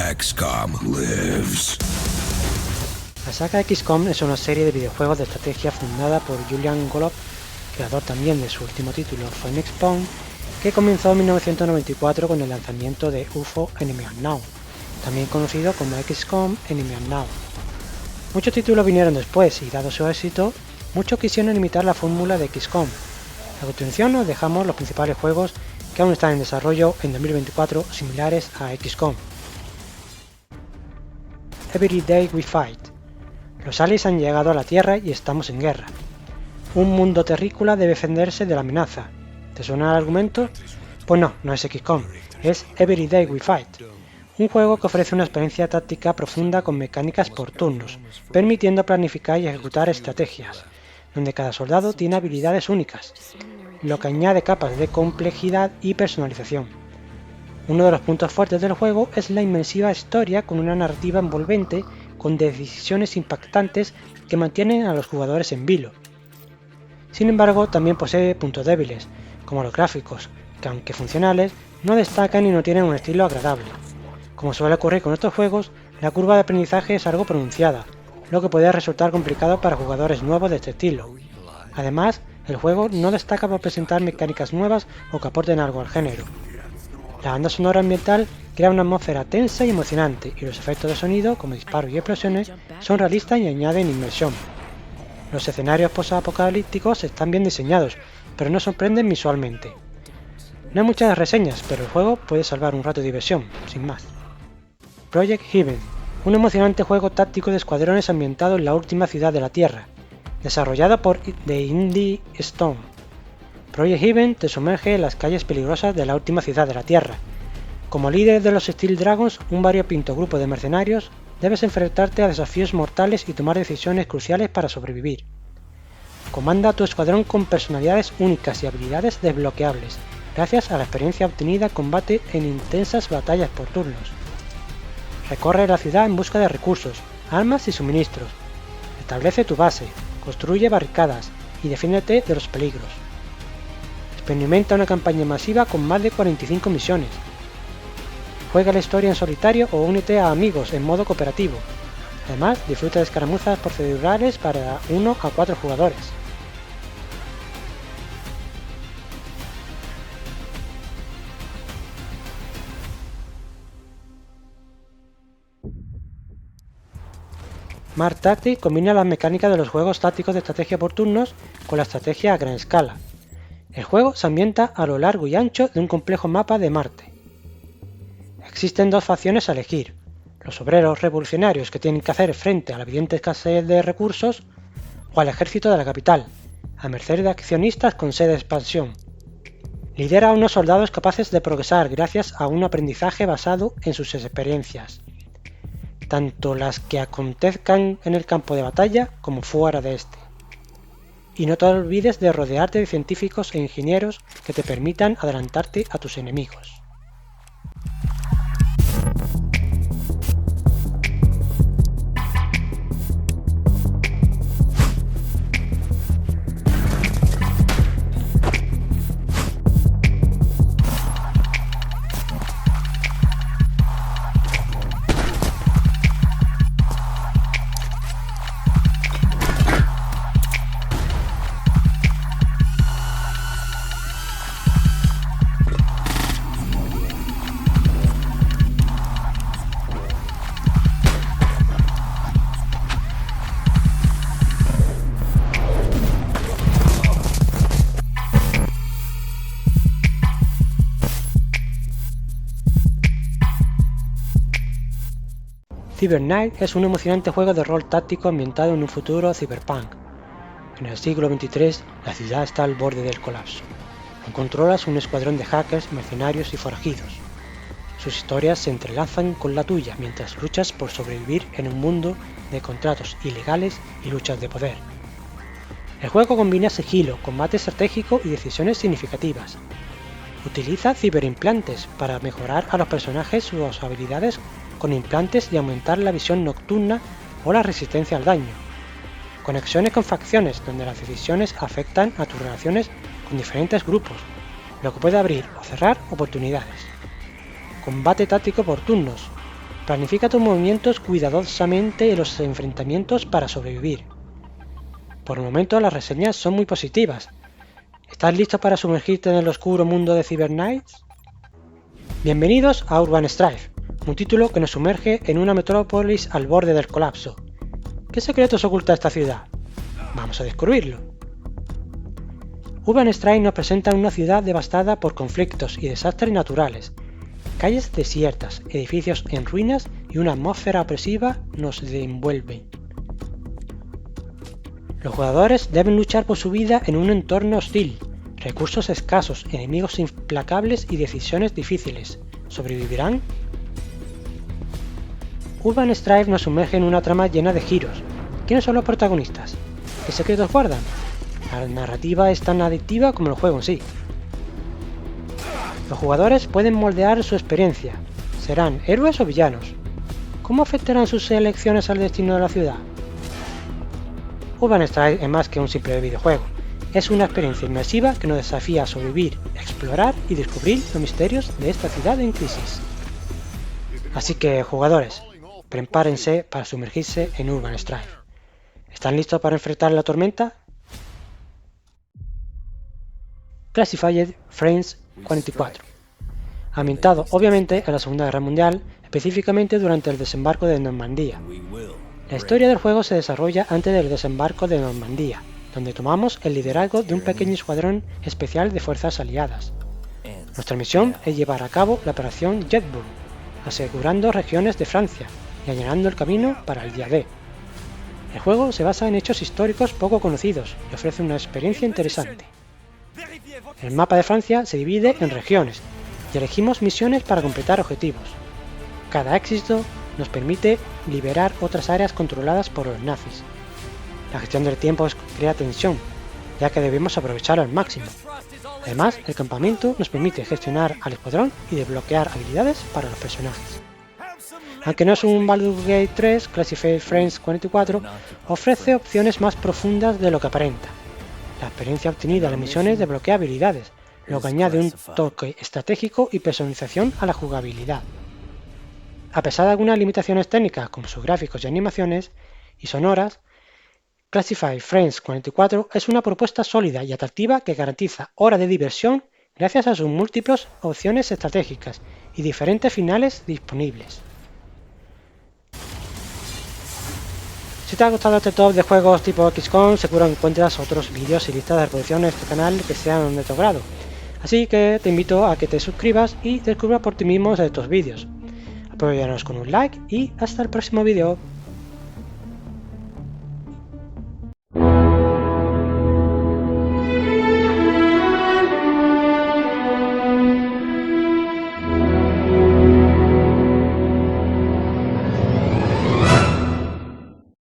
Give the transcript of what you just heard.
XCOM lives. La saga XCOM es una serie de videojuegos de estrategia fundada por Julian Golob, creador también de su último título Phoenix Point, que comenzó en 1994 con el lanzamiento de UFO Enemy Unknown, también conocido como XCOM Enemy Unknown. Muchos títulos vinieron después y, dado su éxito, muchos quisieron imitar la fórmula de XCOM. A continuación nos dejamos los principales juegos que aún están en desarrollo en 2024 similares a XCOM. Every Day We Fight. Los aliens han llegado a la Tierra y estamos en guerra. Un mundo terrícola debe defenderse de la amenaza. ¿Te suena el argumento? Pues no, no es XCOM, es Every Day We Fight. Un juego que ofrece una experiencia táctica profunda con mecánicas por turnos, permitiendo planificar y ejecutar estrategias, donde cada soldado tiene habilidades únicas, lo que añade capas de complejidad y personalización. Uno de los puntos fuertes del juego es la inmersiva historia con una narrativa envolvente con decisiones impactantes que mantienen a los jugadores en vilo. Sin embargo, también posee puntos débiles, como los gráficos, que aunque funcionales, no destacan y no tienen un estilo agradable. Como suele ocurrir con estos juegos, la curva de aprendizaje es algo pronunciada, lo que puede resultar complicado para jugadores nuevos de este estilo. Además, el juego no destaca por presentar mecánicas nuevas o que aporten algo al género. La banda sonora ambiental crea una atmósfera tensa y emocionante, y los efectos de sonido, como disparos y explosiones, son realistas y añaden inmersión. Los escenarios post-apocalípticos están bien diseñados, pero no sorprenden visualmente. No hay muchas reseñas, pero el juego puede salvar un rato de diversión, sin más. Project Heaven, un emocionante juego táctico de escuadrones ambientado en la última ciudad de la Tierra, desarrollado por The Indie Stone. Project Heaven te sumerge en las calles peligrosas de la última ciudad de la Tierra. Como líder de los Steel Dragons, un variopinto grupo de mercenarios, debes enfrentarte a desafíos mortales y tomar decisiones cruciales para sobrevivir. Comanda a tu escuadrón con personalidades únicas y habilidades desbloqueables, gracias a la experiencia obtenida en combate en intensas batallas por turnos. Recorre la ciudad en busca de recursos, armas y suministros. Establece tu base, construye barricadas y defiéndete de los peligros. Experimenta una campaña masiva con más de 45 misiones. Juega la historia en solitario o únete a amigos en modo cooperativo. Además, disfruta de escaramuzas procedurales para 1 a 4 jugadores. Mars Tactics combina las mecánicas de los juegos tácticos de estrategia por turnos con la estrategia a gran escala. El juego se ambienta a lo largo y ancho de un complejo mapa de Marte. Existen dos facciones a elegir: los obreros revolucionarios que tienen que hacer frente a la evidente escasez de recursos, o al ejército de la capital, a merced de accionistas con sede de expansión. Lidera a unos soldados capaces de progresar gracias a un aprendizaje basado en sus experiencias, tanto las que acontezcan en el campo de batalla como fuera de este. Y no te olvides de rodearte de científicos e ingenieros que te permitan adelantarte a tus enemigos. Cyberknight es un emocionante juego de rol táctico ambientado en un futuro cyberpunk. En el siglo XXIII, la ciudad está al borde del colapso. Controlas un escuadrón de hackers, mercenarios y forajidos. Sus historias se entrelazan con la tuya mientras luchas por sobrevivir en un mundo de contratos ilegales y luchas de poder. El juego combina sigilo, combate estratégico y decisiones significativas. Utiliza ciberimplantes para mejorar a los personajes sus habilidades con implantes y aumentar la visión nocturna o la resistencia al daño. Conexiones con facciones donde las decisiones afectan a tus relaciones con diferentes grupos, lo que puede abrir o cerrar oportunidades. Combate táctico por turnos. Planifica tus movimientos cuidadosamente en los enfrentamientos para sobrevivir. Por el momento las reseñas son muy positivas. ¿Estás listo para sumergirte en el oscuro mundo de Cyber Knights? Bienvenidos a Urban Strife, un título que nos sumerge en una metrópolis al borde del colapso. ¿Qué secretos oculta esta ciudad? Vamos a descubrirlo. Urban Strife nos presenta una ciudad devastada por conflictos y desastres naturales. Calles desiertas, edificios en ruinas y una atmósfera opresiva nos envuelven. Los jugadores deben luchar por su vida en un entorno hostil, recursos escasos, enemigos implacables y decisiones difíciles. ¿Sobrevivirán? Urban Strife nos sumerge en una trama llena de giros. ¿Quiénes son los protagonistas? ¿Qué secretos guardan? La narrativa es tan adictiva como el juego en sí. Los jugadores pueden moldear su experiencia. ¿Serán héroes o villanos? ¿Cómo afectarán sus elecciones al destino de la ciudad? Urban Strife es más que un simple videojuego. Es una experiencia inmersiva que nos desafía a sobrevivir, explorar y descubrir los misterios de esta ciudad en crisis. Así que, jugadores, prepárense para sumergirse en Urban Strife. ¿Están listos para enfrentar la tormenta? Classified Frames 44. Ambientado obviamente en la Segunda Guerra Mundial, específicamente durante el desembarco de Normandía. La historia del juego se desarrolla antes del desembarco de Normandía, donde tomamos el liderazgo de un pequeño escuadrón especial de fuerzas aliadas. Nuestra misión es llevar a cabo la operación Jetburn, asegurando regiones de Francia y allanando el camino para el día D. El juego se basa en hechos históricos poco conocidos y ofrece una experiencia interesante. El mapa de Francia se divide en regiones y elegimos misiones para completar objetivos. Cada éxito nos permite liberar otras áreas controladas por los nazis. La gestión del tiempo crea tensión, ya que debemos aprovecharlo al máximo. Además, el campamento nos permite gestionar al escuadrón y desbloquear habilidades para los personajes. Aunque no es un Baldur's Gate 3, Classified Frames 44 ofrece opciones más profundas de lo que aparenta. La experiencia obtenida en las misiones desbloquea habilidades, lo que añade un toque estratégico y personalización a la jugabilidad. A pesar de algunas limitaciones técnicas como sus gráficos y animaciones y sonoras, Classified Frames 44 es una propuesta sólida y atractiva que garantiza horas de diversión gracias a sus múltiples opciones estratégicas y diferentes finales disponibles. Si te ha gustado este top de juegos tipo XCOM, seguro encuentras otros vídeos y listas de reproducción en este canal que sean de tu grado. Así que te invito a que te suscribas y descubra por ti mismo estos vídeos. Apóyanos con un like y hasta el próximo vídeo.